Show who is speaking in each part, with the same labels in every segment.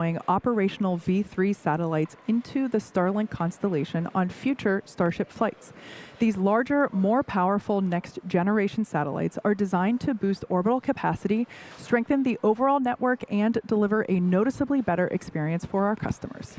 Speaker 1: operational V3 satellites into the Starlink constellation on future Starship flights. These larger, more powerful next-generation satellites are designed to boost orbital capacity, strengthen the overall network, and deliver a noticeably better experience for our customers.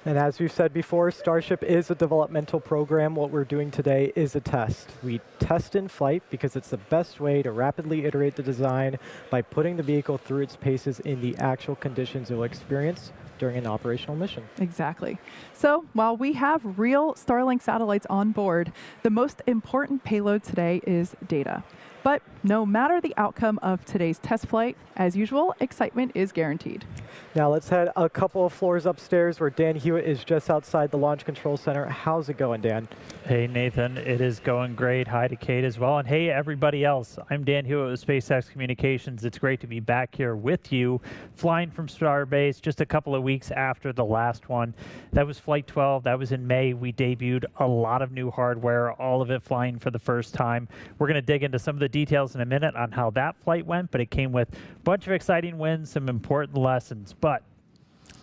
Speaker 2: And as we've said before, Starship is a developmental program. What we're doing today is a test. We test in flight because it's the best way to rapidly iterate the design by putting the vehicle through its paces in the actual conditions it will experience during an operational mission.
Speaker 1: Exactly. So while we have real Starlink satellites on board, the most important payload today is data. But no matter the outcome of today's test flight, as usual, excitement is guaranteed.
Speaker 2: Now let's head a couple of floors upstairs where Dan Hewitt is just outside the Launch Control Center. How's it going, Dan?
Speaker 3: Hey, Nathan. It is going great. Hi to Kate as well. And hey, everybody else. I'm Dan Hewitt with SpaceX Communications. It's great to be back here with you, flying from Starbase just a couple of weeks after the last one. That was Flight 12. That was in May. We debuted a lot of new hardware, all of it flying for the first time. We're going to dig into some of the details in a minute on how that flight went, but it came with a bunch of exciting wins, some important lessons. But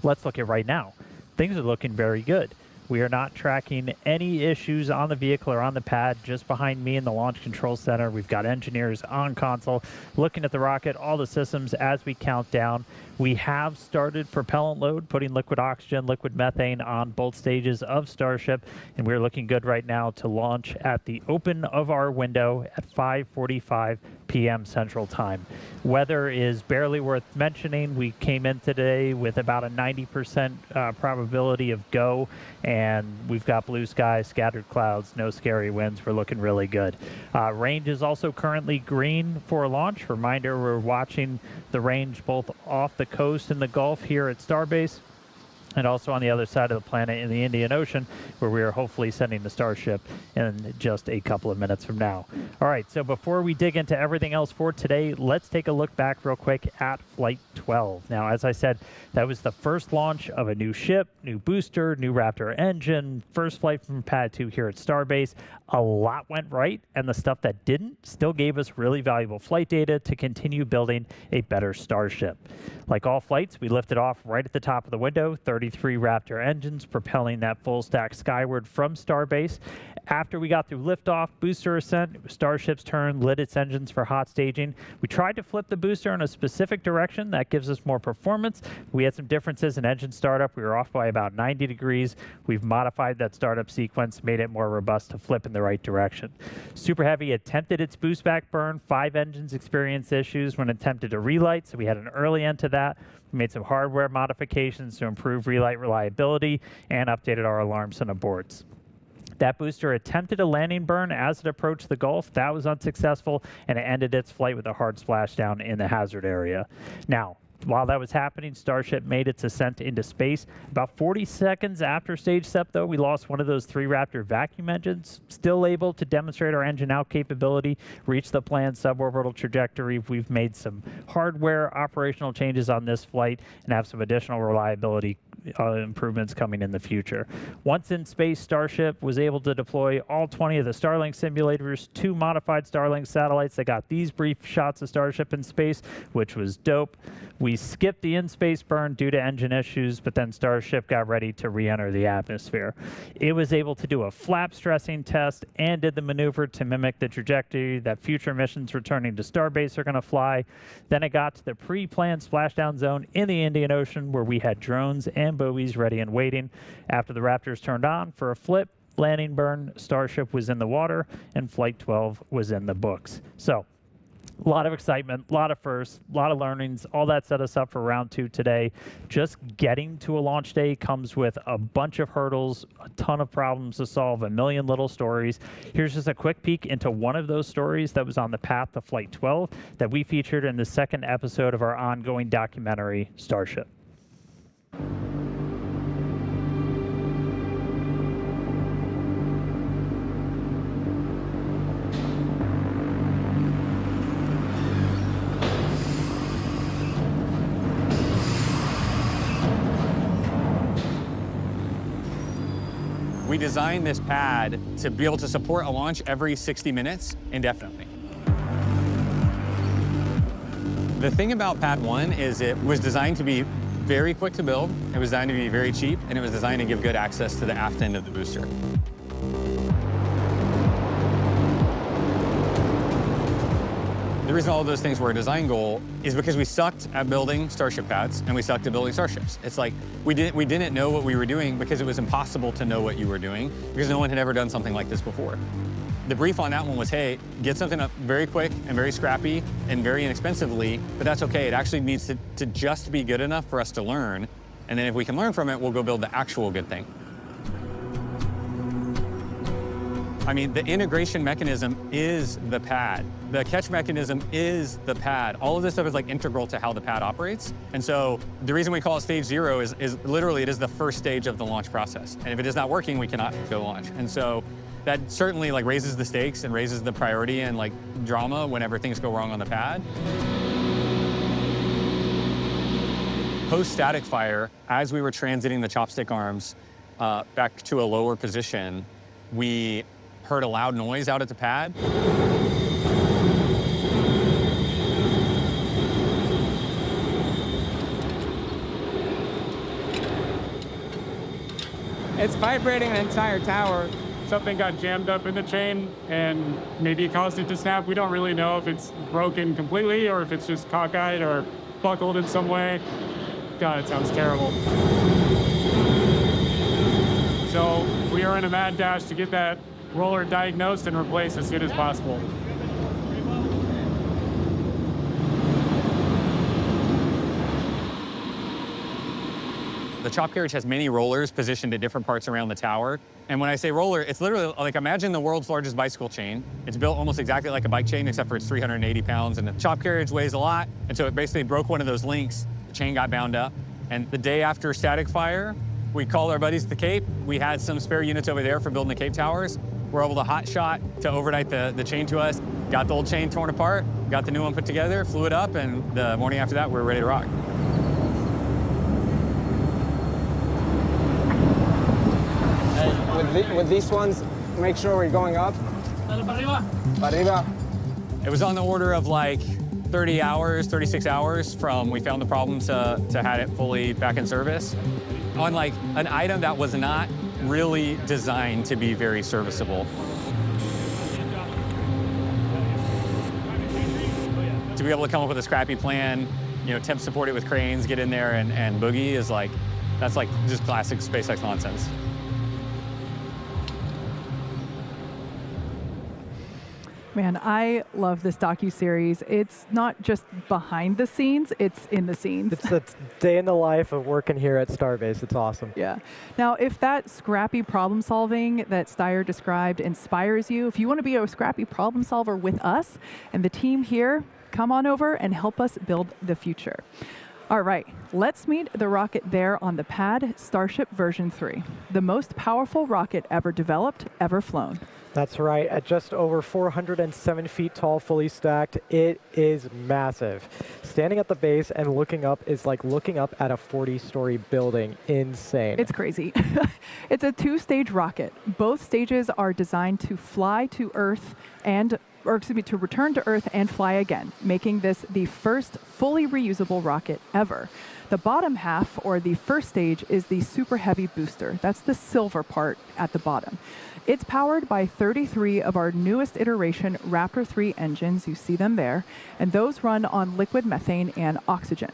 Speaker 3: let's look at right now. Things are looking very good. We are not tracking any issues on the vehicle or on the pad. Just behind me in the Launch Control Center, we've got engineers on console looking at the rocket, all the systems as we count down. We have started propellant load, putting liquid oxygen, liquid methane on both stages of Starship, and we're looking good right now to launch at the open of our window at 5:45 p.m. Central Time. Weather is barely worth mentioning. We came in today with about a 90% probability of go, and we've got blue skies, scattered clouds, no scary winds. We're looking really good. Range is also currently green for launch. Reminder, we're watching the range both off the coast in the Gulf here at Starbase, and also on the other side of the planet in the Indian Ocean, where we are hopefully sending the Starship in just a couple of minutes from now. All right, so before we dig into everything else for today, let's take a look back real quick at Flight 12. Now, as I said, that was the first launch of a new ship, new booster, new Raptor engine, first flight from Pad 2 here at Starbase. A lot went right, and the stuff that didn't still gave us really valuable flight data to continue building a better Starship. Like all flights, we lifted off right at the top of the window, 33 Raptor engines propelling that full stack skyward from Starbase. After we got through liftoff, booster ascent, it was Starship's turn, lit its engines for hot staging. We tried to flip the booster in a specific direction that gives us more performance. We had some differences in engine startup. We were off by about 90 degrees. We've modified that startup sequence, made it more robust to flip in the right direction. Super Heavy attempted its boost back burn. 5 engines experienced issues when attempted to relight, so we had an early end to that. We made some hardware modifications to improve relight reliability and updated our alarms and aborts. That booster attempted a landing burn as it approached the Gulf. That was unsuccessful, and it ended its flight with a hard splashdown in the hazard area. Now, while that was happening, Starship made its ascent into space. About 40 seconds after stage step, though, we lost one of those 3 Raptor vacuum engines. Still able to demonstrate our engine out capability, reach the planned suborbital trajectory. We've made some hardware operational changes on this flight and have some additional reliability improvements coming in the future. Once in space, Starship was able to deploy all 20 of the Starlink simulators, 2 modified Starlink satellites that got these brief shots of Starship in space, which was dope. We skipped the in-space burn due to engine issues, but then Starship got ready to re-enter the atmosphere. It was able to do a flap stressing test and did the maneuver to mimic the trajectory that future missions returning to Starbase are going to fly. Then it got to the pre-planned splashdown zone in the Indian Ocean, where we had drones and buoys ready and waiting. After the Raptors turned on for a flip, landing burn, Starship was in the water, and Flight 12 was in the books. So, a lot of excitement, a lot of firsts, a lot of learnings. All that set us up for round 2 today. Just getting to a launch day comes with a bunch of hurdles, a ton of problems to solve, a million little stories. Here's just a quick peek into one of those stories that was on the path to Flight 12 that we featured in the 2nd episode of our ongoing documentary, Starship.
Speaker 4: We designed this pad to be able to support a launch every 60 minutes indefinitely. The thing about Pad 1 is it was designed to be very quick to build, it was designed to be very cheap, and it was designed to give good access to the aft end of the booster. The reason all of those things were a design goal is because we sucked at building Starship pads and we sucked at building Starships. It's like we didn't know what we were doing because it was impossible to know what you were doing because no one had ever done something like this before. The brief on that one was, hey, get something up very quick and very scrappy and very inexpensively, but that's okay. It actually needs to just be good enough for us to learn. And then if we can learn from it, we'll go build the actual good thing. I mean, the integration mechanism is the pad. The catch mechanism is the pad. All of this stuff is like integral to how the pad operates. And so the reason we call it stage 0 is literally it is the first stage of the launch process. And if it is not working, we cannot go launch. And so that certainly like raises the stakes and raises the priority and like drama whenever things go wrong on the pad. Post static fire, as we were transiting the chopstick arms back to a lower position, we heard a loud noise out at the pad.
Speaker 5: It's vibrating the entire tower. Something got jammed up in the chain and maybe it caused it to snap. We don't really know if it's broken completely or if it's just cockeyed or buckled in some way. God, it sounds terrible. So we are in a mad dash to get that roller diagnosed and replaced as soon as possible.
Speaker 4: The chop carriage has many rollers positioned at different parts around the tower. And when I say roller, it's literally like imagine the world's largest bicycle chain. It's built almost exactly like a bike chain, except for it's 380 pounds. And the chop carriage weighs a lot. And so it basically broke one of those links. The chain got bound up. And the day after static fire, we called our buddies at the Cape. We had some spare units over there for building the Cape towers. We're able to hot shot to overnight the chain to us, got the old chain torn apart, got the new one put together, flew it up, and the morning after that, we were ready to rock.
Speaker 6: With these ones, make sure we're going up. Arriba.
Speaker 4: It was on the order of like 30 hours, 36 hours from we found the problem to had it fully back in service. On like an item that was not really designed to be very serviceable. To be able to come up with a scrappy plan, you know, temp support it with cranes, get in there and boogie is like, that's like just classic SpaceX nonsense.
Speaker 1: Man, I love this docuseries. It's not just behind the scenes, it's in the scenes.
Speaker 2: It's the day in the life of working here at Starbase. It's awesome.
Speaker 1: Yeah. Now, if that scrappy problem solving that Steyer described inspires you, if you want to be a scrappy problem solver with us and the team here, come on over and help us build the future. All right, let's meet the rocket there on the pad, Starship version 3, the most powerful rocket ever developed, ever flown.
Speaker 2: That's right. At just over 407 feet tall, fully stacked, it is massive. Standing at the base and looking up is like looking up at a 40-story building. Insane.
Speaker 1: It's crazy. It's a two-stage rocket. Both stages are designed to fly to Earth to return to Earth and fly again, making this the first fully reusable rocket ever. The bottom half, or the first stage, is the Super Heavy booster. That's the silver part at the bottom. It's powered by 33 of our newest iteration Raptor 3 engines. You see them there, and those run on liquid methane and oxygen.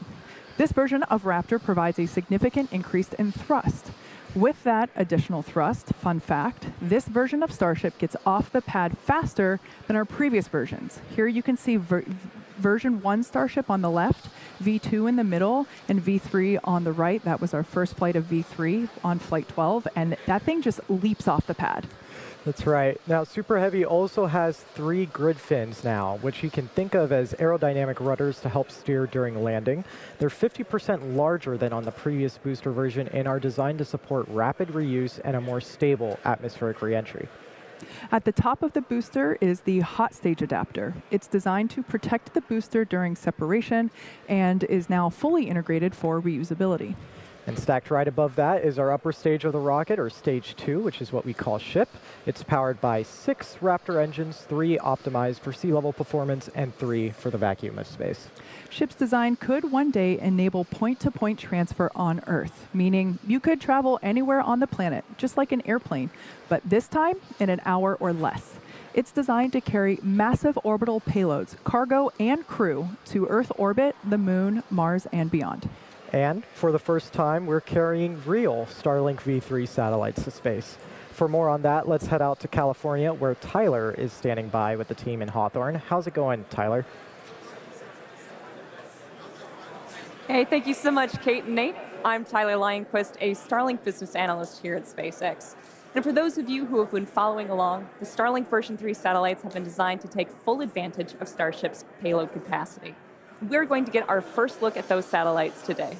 Speaker 1: This version of Raptor provides a significant increase in thrust. With that additional thrust, fun fact, this version of Starship gets off the pad faster than our previous versions. Here you can see version 1 Starship on the left, V2 in the middle, and V3 on the right. That was our first flight of V3 on flight 12, and that thing just leaps off the pad.
Speaker 2: That's right. Now, Super Heavy also has 3 grid fins now, which you can think of as aerodynamic rudders to help steer during landing. They're 50% larger than on the previous booster version and are designed to support rapid reuse and a more stable atmospheric reentry.
Speaker 1: At the top of the booster is the hot stage adapter. It's designed to protect the booster during separation and is now fully integrated for reusability.
Speaker 2: And stacked right above that is our upper stage of the rocket, or stage 2, which is what we call ship. It's powered by 6 Raptor engines, 3 optimized for sea level performance, and 3 for the vacuum of space.
Speaker 1: Ship's design could one day enable point-to-point transfer on Earth, meaning you could travel anywhere on the planet, just like an airplane, but this time in an hour or less. It's designed to carry massive orbital payloads, cargo and crew, to Earth orbit, the Moon, Mars, and beyond.
Speaker 2: And for the first time, we're carrying real Starlink V3 satellites to space. For more on that, let's head out to California, where Tyler is standing by with the team in Hawthorne. How's it going, Tyler?
Speaker 7: Hey, thank you so much, Kate and Nate. I'm Tyler Lionquist, a Starlink business analyst here at SpaceX. And for those of you who have been following along, the Starlink version 3 satellites have been designed to take full advantage of Starship's payload capacity. We're going to get our first look at those satellites today.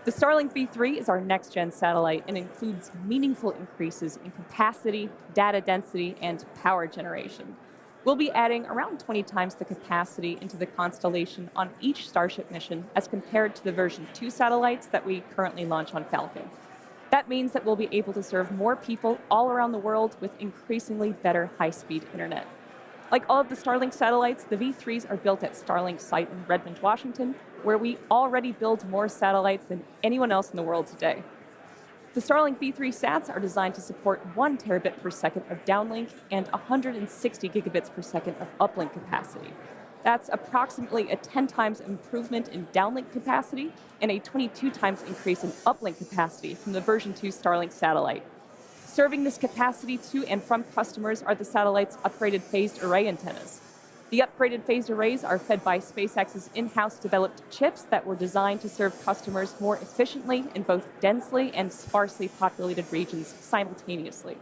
Speaker 7: The Starlink V3 is our next-gen satellite and includes meaningful increases in capacity, data density, and power generation. We'll be adding around 20 times the capacity into the constellation on each Starship mission as compared to the version 2 satellites that we currently launch on Falcon. That means that we'll be able to serve more people all around the world with increasingly better high-speed internet. Like all of the Starlink satellites, the V3s are built at Starlink's site in Redmond, Washington, where we already build more satellites than anyone else in the world today. The Starlink V3 sats are designed to support 1 terabit per second of downlink and 160 gigabits per second of uplink capacity. That's approximately a 10 times improvement in downlink capacity and a 22 times increase in uplink capacity from the version 2 Starlink satellite. Serving this capacity to and from customers are the satellite's upgraded phased array antennas. The upgraded phased arrays are fed by SpaceX's in-house developed chips that were designed to serve customers more efficiently in both densely and sparsely populated regions simultaneously.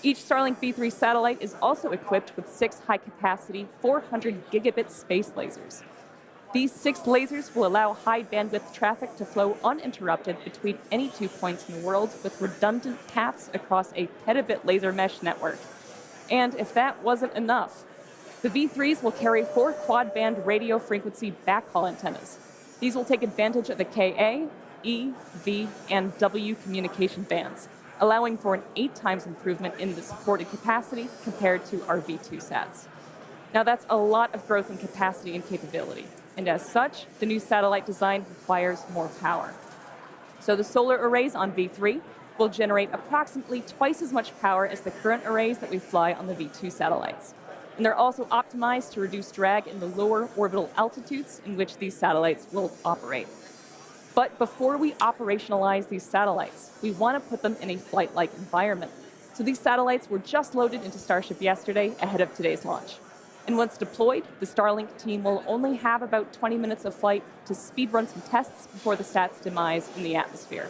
Speaker 7: Each Starlink V3 satellite is also equipped with 6 high-capacity 400 gigabit space lasers. These 6 lasers will allow high-bandwidth traffic to flow uninterrupted between any 2 points in the world with redundant paths across a petabit laser mesh network. And if that wasn't enough, the V3s will carry 4 quad-band radio frequency backhaul antennas. These will take advantage of the Ka, E, V, and W communication bands, allowing for an 8 times improvement in the supported capacity compared to our V2 sats. Now that's a lot of growth in capacity and capability, and as such, the new satellite design requires more power. So the solar arrays on V3 will generate approximately twice as much power as the current arrays that we fly on the V2 satellites. And they're also optimized to reduce drag in the lower orbital altitudes in which these satellites will operate. But before we operationalize these satellites, we want to put them in a flight-like environment. So these satellites were just loaded into Starship yesterday ahead of today's launch. And once deployed, the Starlink team will only have about 20 minutes of flight to speed run some tests before the sats demise in the atmosphere.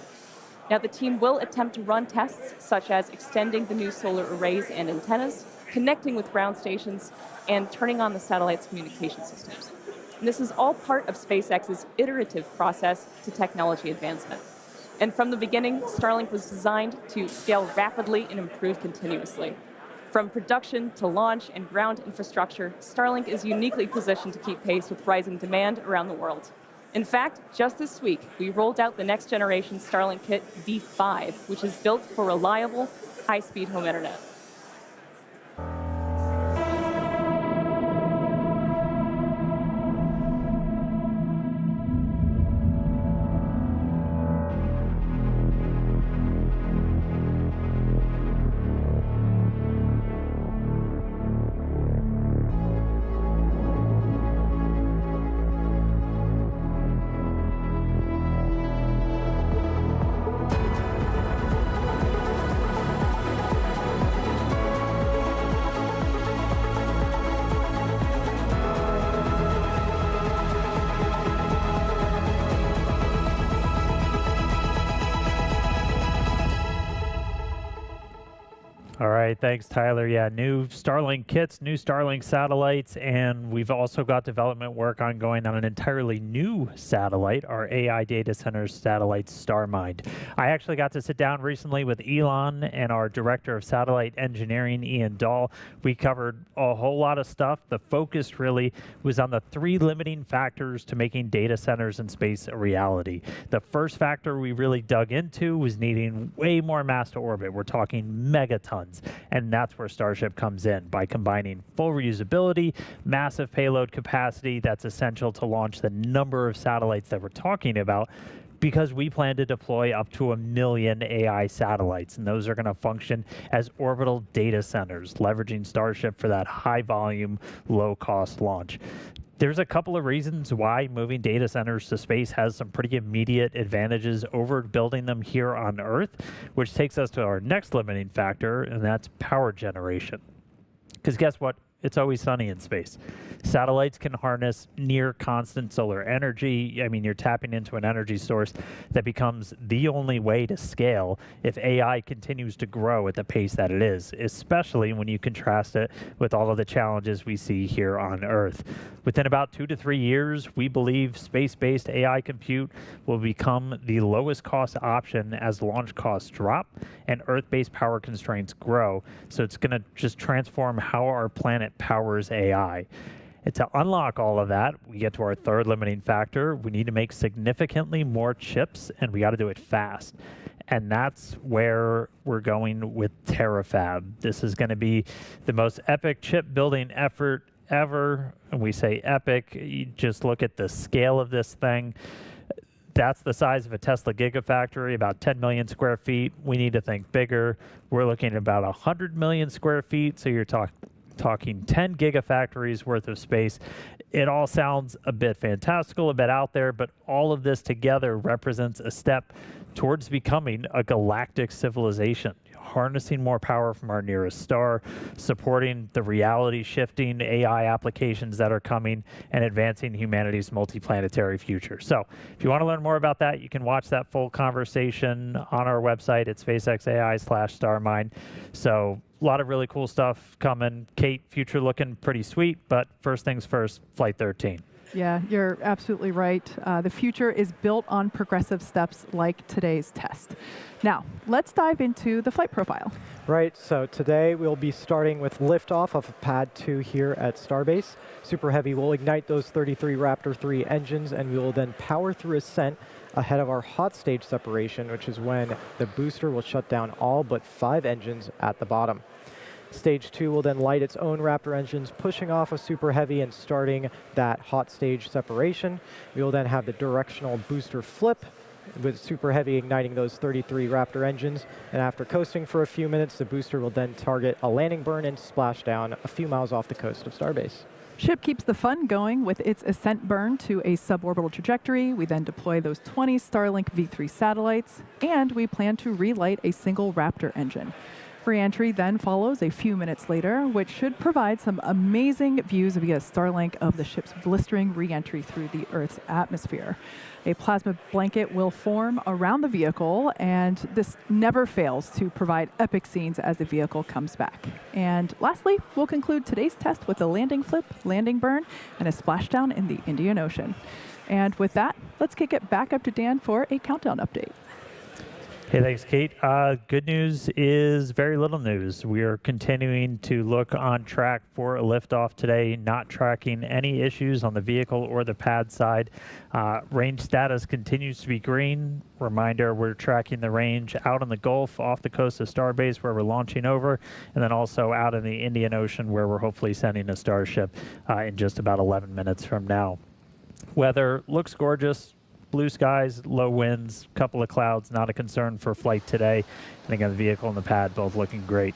Speaker 7: Now, the team will attempt to run tests such as extending the new solar arrays and antennas, connecting with ground stations, and turning on the satellite's communication systems. And this is all part of SpaceX's iterative process to technology advancement. And from the beginning, Starlink was designed to scale rapidly and improve continuously. From production to launch and ground infrastructure, Starlink is uniquely positioned to keep pace with rising demand around the world. In fact, just this week, we rolled out the next generation Starlink kit V5, which is built for reliable, high-speed home internet.
Speaker 3: All right, thanks, Tyler. Yeah, new Starlink kits, new Starlink satellites, and we've also got development work ongoing on an entirely new satellite, our AI data center satellite, StarMind. I actually got to sit down recently with Elon and our director of satellite engineering, Ian Dahl. We covered a whole lot of stuff. The focus really was on the 3 limiting factors to making data centers in space a reality. The first factor we really dug into was needing way more mass to orbit. We're talking megatons. And that's where Starship comes in by combining full reusability, massive payload capacity that's essential to launch the number of satellites that we're talking about, because we plan to deploy up to 1 million AI satellites, and those are going to function as orbital data centers, leveraging Starship for that high volume, low cost launch. There's a couple of reasons why moving data centers to space has some pretty immediate advantages over building them here on Earth, which takes us to our next limiting factor, and that's power generation. Because guess what? It's always sunny in space. Satellites can harness near constant solar energy. I mean, you're tapping into an energy source that becomes the only way to scale if AI continues to grow at the pace that it is, especially when you contrast it with all of the challenges we see here on Earth. Within about 2 to 3 years, we believe space-based AI compute will become the lowest cost option as launch costs drop and Earth-based power constraints grow. So it's going to just transform how our planet powers AI. And to unlock all of that, we get to our third limiting factor. We need to make significantly more chips, and we got to do it fast. And that's where we're going with Terafab. This is going to be the most epic chip building effort ever. And we say epic, you just look at the scale of this thing. That's the size of a Tesla Gigafactory, about 10 million square feet. We need to think bigger. We're looking at about 100 million square feet, so you're talking 10 gigafactories worth of space. It all sounds a bit fantastical, a bit out there, but all of this together represents a step towards becoming a galactic civilization, harnessing more power from our nearest star, supporting the reality-shifting AI applications that are coming, and advancing humanity's multiplanetary future. So if you want to learn more about that, you can watch that full conversation on our website at SpaceXAI/StarMind. So a lot of really cool stuff coming. Kate, future looking pretty sweet, but first things first, Flight 13.
Speaker 1: Yeah, you're absolutely right. The future is built on progressive steps like today's test. Now, let's dive into the flight profile.
Speaker 2: Right, so today we'll be starting with liftoff of Pad 2 here at Starbase. Super Heavy will ignite those 33 Raptor 3 engines, and we will then power through ascent ahead of our hot stage separation, which is when the booster will shut down all but 5 engines at the bottom. Stage 2 will then light its own Raptor engines, pushing off of Super Heavy and starting that hot stage separation. We will then have the directional booster flip, with Super Heavy igniting those 33 Raptor engines. And after coasting for a few minutes, the booster will then target a landing burn and splash down a few miles off the coast of Starbase.
Speaker 1: Ship keeps the fun going with its ascent burn to a suborbital trajectory. We then deploy those 20 Starlink V3 satellites, and we plan to relight a single Raptor engine. Re-entry then follows a few minutes later, which should provide some amazing views via Starlink of the ship's blistering re-entry through the Earth's atmosphere. A plasma blanket will form around the vehicle, and this never fails to provide epic scenes as the vehicle comes back. And lastly, we'll conclude today's test with a landing flip, landing burn, and a splashdown in the Indian Ocean. And with that, let's kick it back up to Dan for a countdown update.
Speaker 3: Hey, thanks, Kate. Good news is very little news. We are continuing to look on track for a liftoff today, not tracking any issues on the vehicle or the pad side. Range status continues to be green. Reminder, we're tracking the range out in the Gulf off the coast of Starbase where we're launching over, and then also out in the Indian Ocean where we're hopefully sending a Starship in just about 11 minutes from now. Weather looks gorgeous. Blue skies, low winds, couple of clouds, not a concern for flight today. And again, the vehicle and the pad both looking great.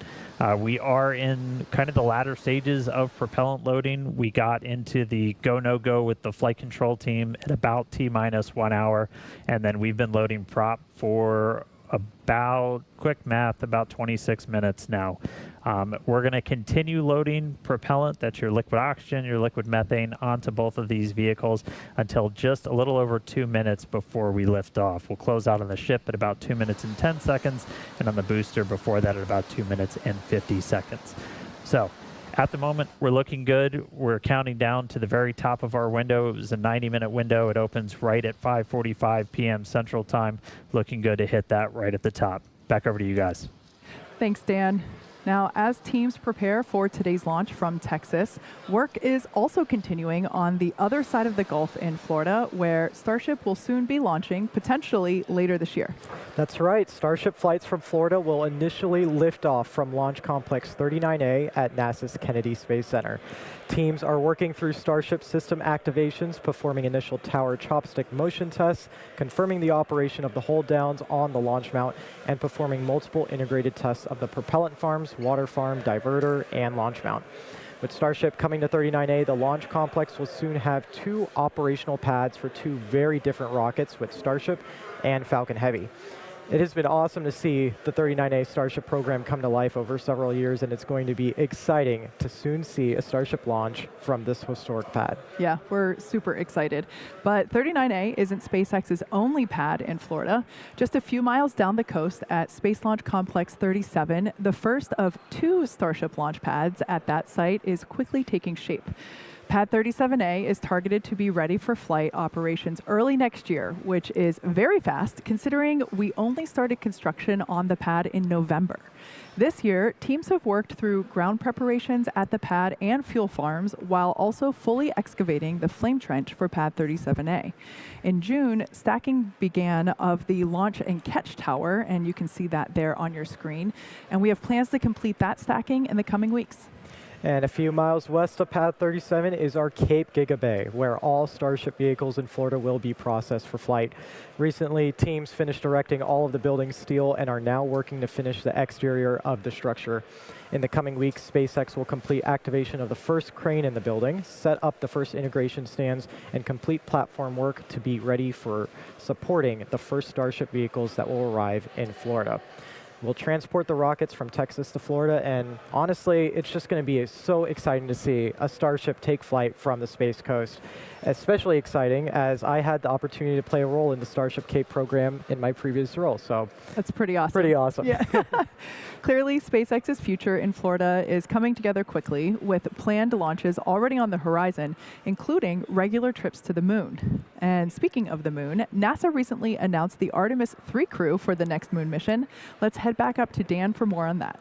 Speaker 3: We are in kind of the latter stages of propellant loading. We got into the go, no go with the flight control team at about T-minus 1 hour. And then we've been loading prop for about, quick math, about 26 minutes now. We're going to continue loading propellant, that's your liquid oxygen, your liquid methane, onto both of these vehicles until just a little over 2 minutes before we lift off. We'll close out on the ship at about 2 minutes and 10 seconds, and on the booster before that at about 2 minutes and 50 seconds. So at the moment, we're looking good. We're counting down to the very top of our window. It was a 90-minute window. It opens right at 5:45 p.m. Central Time. Looking good to hit that right at the top. Back over to you guys.
Speaker 1: Thanks, Dan. Now, as teams prepare for today's launch from Texas, work is also continuing on the other side of the Gulf in Florida, where Starship will soon be launching, potentially later this year.
Speaker 2: That's right. Starship flights from Florida will initially lift off from Launch Complex 39A at NASA's Kennedy Space Center. Teams are working through Starship system activations, performing initial tower chopstick motion tests, confirming the operation of the hold downs on the launch mount, and performing multiple integrated tests of the propellant farms, water farm, diverter, and launch mount. With Starship coming to 39A, the launch complex will soon have 2 operational pads for 2 very different rockets with Starship and Falcon Heavy. It has been awesome to see the 39A Starship program come to life over several years, and it's going to be exciting to soon see a Starship launch from this historic pad.
Speaker 1: Yeah, we're super excited. But 39A isn't SpaceX's only pad in Florida. Just a few miles down the coast at Space Launch Complex 37, the first of 2 Starship launch pads at that site is quickly taking shape. Pad 37A is targeted to be ready for flight operations early next year, which is very fast considering we only started construction on the pad in November. This year, teams have worked through ground preparations at the pad and fuel farms while also fully excavating the flame trench for Pad 37A. In June, stacking began of the launch and catch tower, and you can see that there on your screen. And we have plans to complete that stacking in the coming weeks.
Speaker 2: And a few miles west of Pad 37 is our Cape Giga Bay, where all Starship vehicles in Florida will be processed for flight. Recently, teams finished erecting all of the building's steel and are now working to finish the exterior of the structure. In the coming weeks, SpaceX will complete activation of the first crane in the building, set up the first integration stands, and complete platform work to be ready for supporting the first Starship vehicles that will arrive in Florida. We'll transport the rockets from Texas to Florida, and honestly, it's just going to be so exciting to see a Starship take flight from the Space Coast. Especially exciting as I had the opportunity to play a role in the Starship Cape program in my previous role, so
Speaker 1: that's pretty awesome.
Speaker 2: Pretty awesome.
Speaker 1: Yeah. Clearly, SpaceX's future in Florida is coming together quickly with planned launches already on the horizon, including regular trips to the moon. And speaking of the moon, NASA recently announced the Artemis 3 crew for the next moon mission. Let's head back up to Dan for more on that.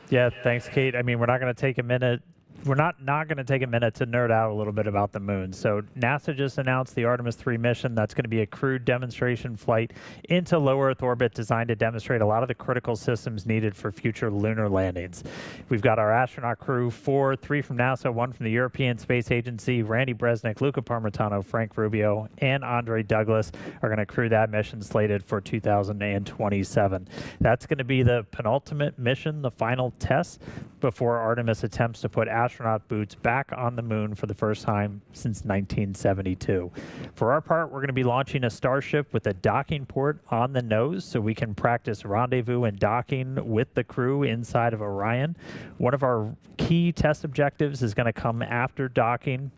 Speaker 3: Yeah, thanks, Kate. I mean, we're not going to take a minute. We're not going to take a minute to nerd out a little bit about the moon. So NASA just announced the Artemis 3 mission. That's going to be a crewed demonstration flight into low Earth orbit designed to demonstrate a lot of the critical systems needed for future lunar landings. We've got our astronaut crew, 3 from NASA, 1 from the European Space Agency. Randy Bresnik, Luca Parmitano, Frank Rubio, and Andre Douglas are going to crew that mission slated for 2027. That's going to be the penultimate mission, the final test before Artemis attempts to put astronaut boots back on the moon for the first time since 1972. For our part, we're going to be launching a Starship with a docking port on the nose so we can practice rendezvous and docking with the crew inside of Orion. One of our key test objectives is going to come after docking,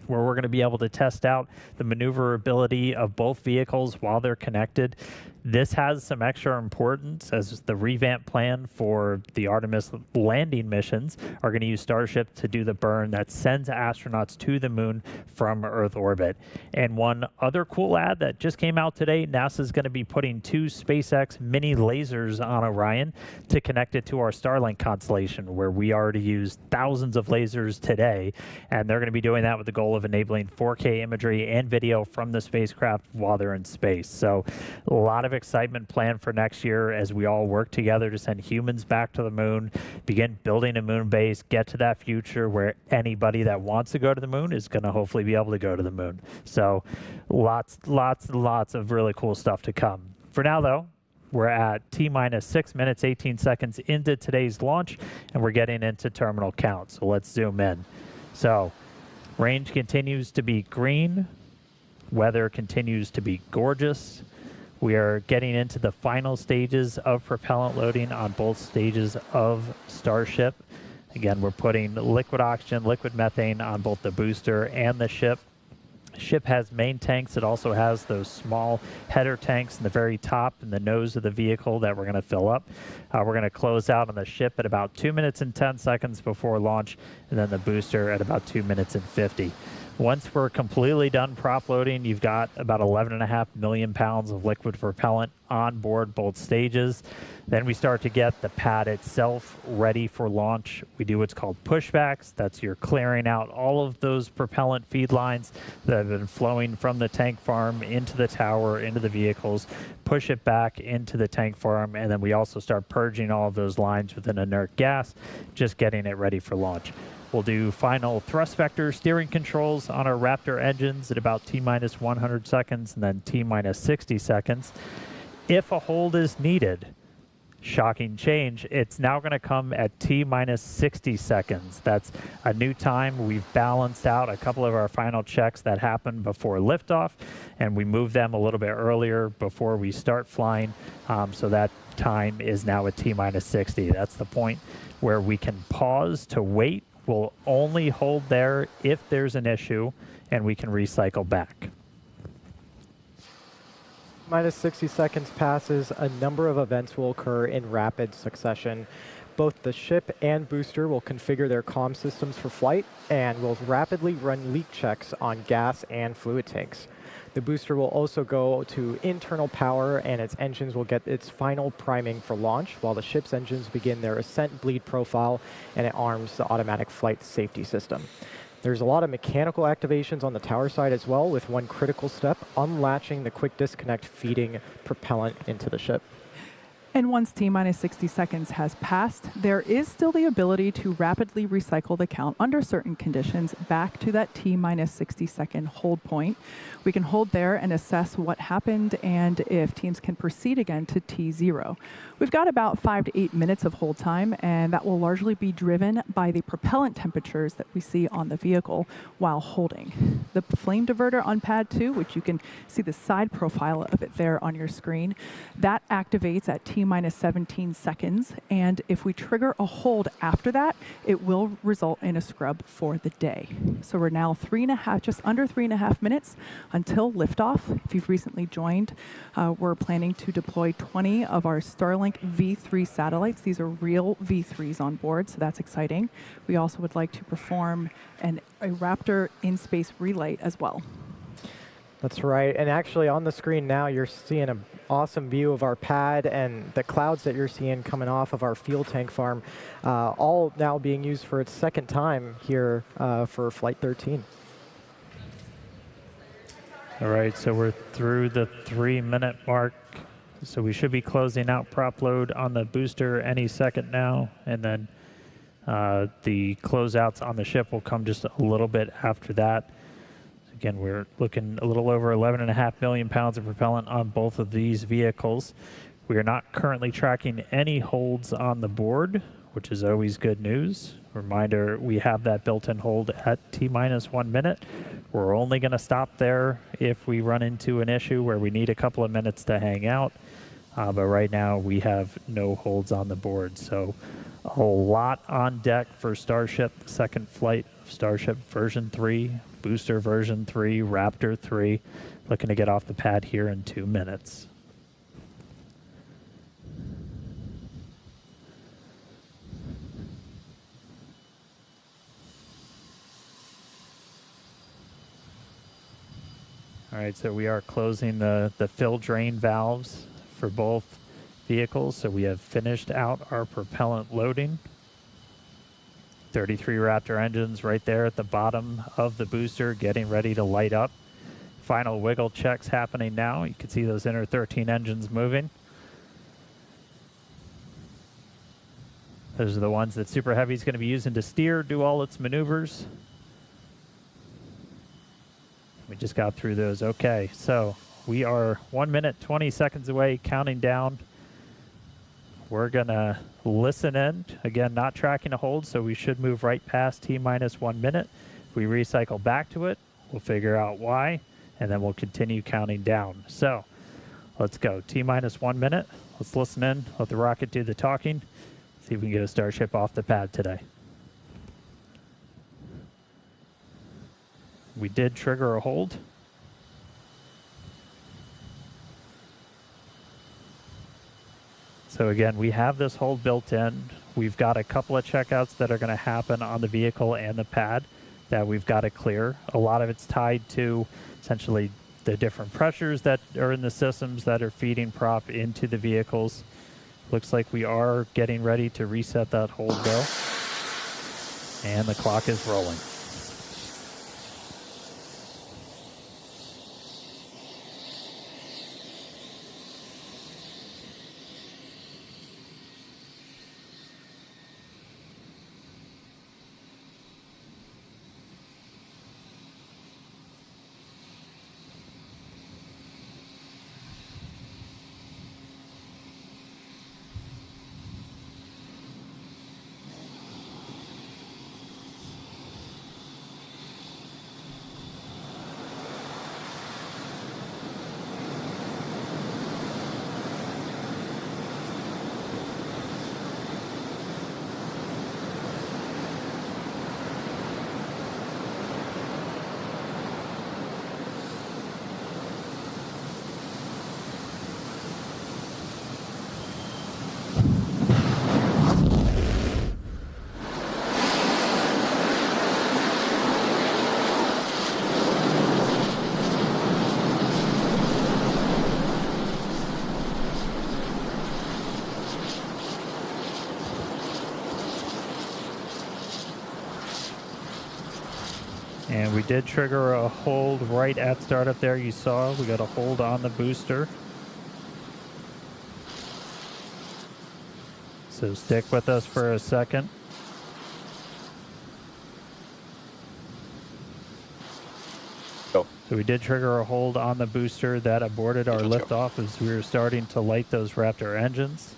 Speaker 3: where we're going to be able to test out the maneuverability of both vehicles while they're connected. This has some extra importance as the revamp plan for the Artemis landing missions are going to use Starship to do the burn that sends astronauts to the moon from Earth orbit. And one other cool ad that just came out today, NASA is going to be putting 2 SpaceX mini lasers on Orion to connect it to our Starlink constellation, where we already use thousands of lasers today. And they're going to be doing that with the goal of enabling 4K imagery and video from the spacecraft while they're in space. So a lot of excitement planned for next year as we all work together to send humans back to the moon, begin building a moon base, get to that future where anybody that wants to go to the moon is going to hopefully be able to go to the moon. So lots of really cool stuff to come. For now, though, we're at T-minus 6 minutes, 18 seconds into today's launch, and we're getting into terminal count. So let's zoom in. So range continues to be green. Weather continues to be gorgeous. We are getting into the final stages of propellant loading on both stages of Starship. Again, we're putting liquid oxygen, liquid methane on both the booster and the ship. Ship has main tanks. It also has those small header tanks in the very top and the nose of the vehicle that we're going to fill up. We're going to close out on the ship at about 2 minutes and 10 seconds before launch, and then the booster at about 2 minutes and 50. Once we're completely done prop loading, you've got about 11.5 million pounds of liquid propellant on board both stages. Then we start to get the pad itself ready for launch. We do what's called pushbacks. That's you're clearing out all of those propellant feed lines that have been flowing from the tank farm into the tower, into the vehicles, push it back into the tank farm, and then we also start purging all of those lines with an inert gas, just getting it ready for launch. We'll do final thrust vector steering controls on our Raptor engines at about T-minus 100 seconds and then T-minus 60 seconds. If a hold is needed, shocking change, it's now going to come at T-minus 60 seconds. That's a new time. We've balanced out a couple of our final checks that happened before liftoff, and we moved them a little bit earlier before we start flying, so that time is now at T-minus 60. That's the point where we can pause to wait. We'll only hold there if there's an issue, and we can recycle back.
Speaker 2: Minus 60 seconds passes, a number of events will occur in rapid succession. Both the ship and booster will configure their comm systems for flight and will rapidly run leak checks on gas and fluid tanks. The booster will also go to internal power, and its engines will get its final priming for launch, while the ship's engines begin their ascent bleed profile, and it arms the automatic flight safety system. There's a lot of mechanical activations on the tower side as well, with one critical step, unlatching the quick disconnect feeding propellant into the ship.
Speaker 1: And once T-minus 60 seconds has passed, there is still the ability to rapidly recycle the count under certain conditions back to that T-minus 60 second hold point. We can hold there and assess what happened and if teams can proceed again to T0. We've got about 5 to 8 minutes of hold time, and that will largely be driven by the propellant temperatures that we see on the vehicle while holding. The flame diverter on pad 2, which you can see the side profile of it there on your screen, that activates at T-minus 17 seconds, and if we trigger a hold after that, it will result in a scrub for the day. So we're now just under 3.5 minutes until liftoff. If you've recently joined, we're planning to deploy 20 of our Starlink V3 satellites. These are real V3s on board, so that's exciting. We also would like to perform a Raptor in-space relay as well.
Speaker 2: That's right, and actually on the screen now you're seeing an awesome view of our pad and the clouds that you're seeing coming off of our fuel tank farm, all now being used for its second time here for Flight 13.
Speaker 3: All right, so we're through the 3-minute mark. So we should be closing out prop load on the booster any second now, and then the closeouts on the ship will come just a little bit after that. Again, we're looking a little over 11.5 million pounds of propellant on both of these vehicles. We are not currently tracking any holds on the board, which is always good news. Reminder, we have that built-in hold at T-minus 1 minute. We're only going to stop there if we run into an issue where we need a couple of minutes to hang out. But right now, we have no holds on the board. So a lot on deck for Starship, the second flight of Starship version 3, booster version 3, Raptor 3. Looking to get off the pad here in 2 minutes. All right, so we are closing the fill drain valves for both vehicles. So we have finished out our propellant loading. 33 Raptor engines right there at the bottom of the booster getting ready to light up. Final wiggle checks happening now. You can see those inner 13 engines moving. Those are the ones that Super Heavy is going to be using to steer, do all its maneuvers. We just got through those. Okay, so we are 1 minute, 20 seconds away, counting down. We're going to listen in. Again, not tracking a hold, so we should move right past T-minus 1 minute. If we recycle back to it, we'll figure out why, and then we'll continue counting down. So Let's go. T-minus 1 minute. Let's listen in. Let the rocket do the talking. See if we can get a Starship off the pad today. We did trigger a hold. So again, we have this hold built in. We've got a couple of checkouts that are going to happen on the vehicle and the pad that we've got to clear. A lot of it's tied to essentially the different pressures that are in the systems that are feeding prop into the vehicles. Looks like we are getting ready to reset that hold though. And the clock is rolling. And we did trigger a hold right at startup there. You saw we got a hold on the booster. So stick with us for a second.
Speaker 8: Go.
Speaker 3: So we did trigger a hold on the booster that aborted our liftoff as we were starting to light those Raptor engines.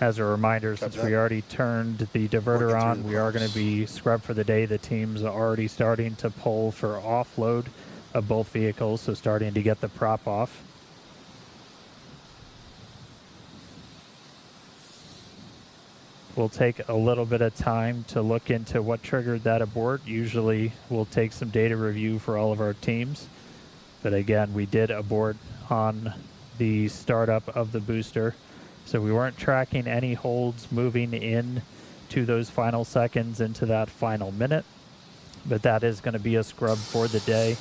Speaker 3: As a reminder, since we already turned the diverter on, we are going to be scrubbed for the day. The team's already starting to pull for offload of both vehicles, so starting to get the prop off. We'll take a little bit of time to look into what triggered that abort. Usually we'll take some data review for all of our teams. But again, we did abort on the startup of the booster. So we weren't tracking any holds moving in to those final seconds into that final minute. But that is going to be a scrub for the day.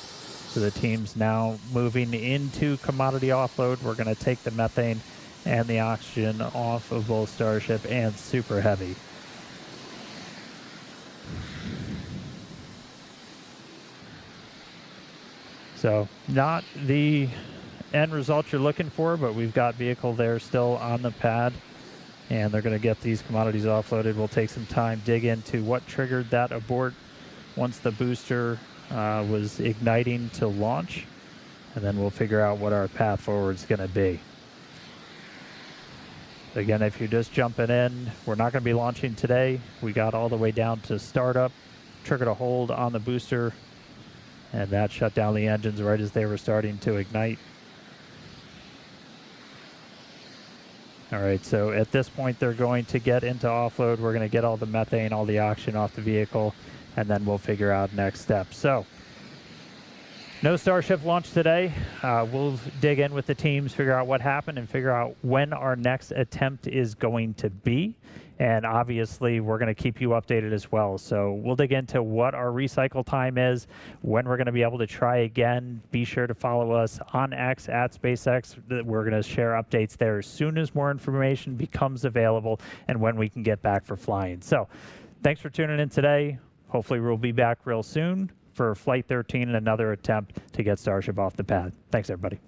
Speaker 3: So the team's now moving into commodity offload. We're going to take the methane and the oxygen off of both Starship and Super Heavy. So not the end result you're looking for, but we've got vehicle there still on the pad, and they're going to get these commodities offloaded. We'll take some time, dig into what triggered that abort once the booster was igniting to launch, and then we'll figure out what our path forward is going to be. Again, if you're just jumping in, we're not going to be launching today. We got all the way down to startup, triggered a hold on the booster, and that shut down the engines right as they were starting to ignite. All right, so at this point, they're going to get into offload. We're going to get all the methane, all the oxygen off the vehicle, and then we'll figure out next steps. So, no Starship launch today. We'll dig in with the teams, figure out what happened, and figure out when our next attempt is going to be. And obviously, we're going to keep you updated as well. So we'll dig into what our recycle time is, when we're going to be able to try again. Be sure to follow us on X at SpaceX. We're going to share updates there as soon as more information becomes available and when we can get back for flying. So thanks for tuning in today. Hopefully we'll be back real soon for Flight 13 and another attempt to get Starship off the pad. Thanks, everybody.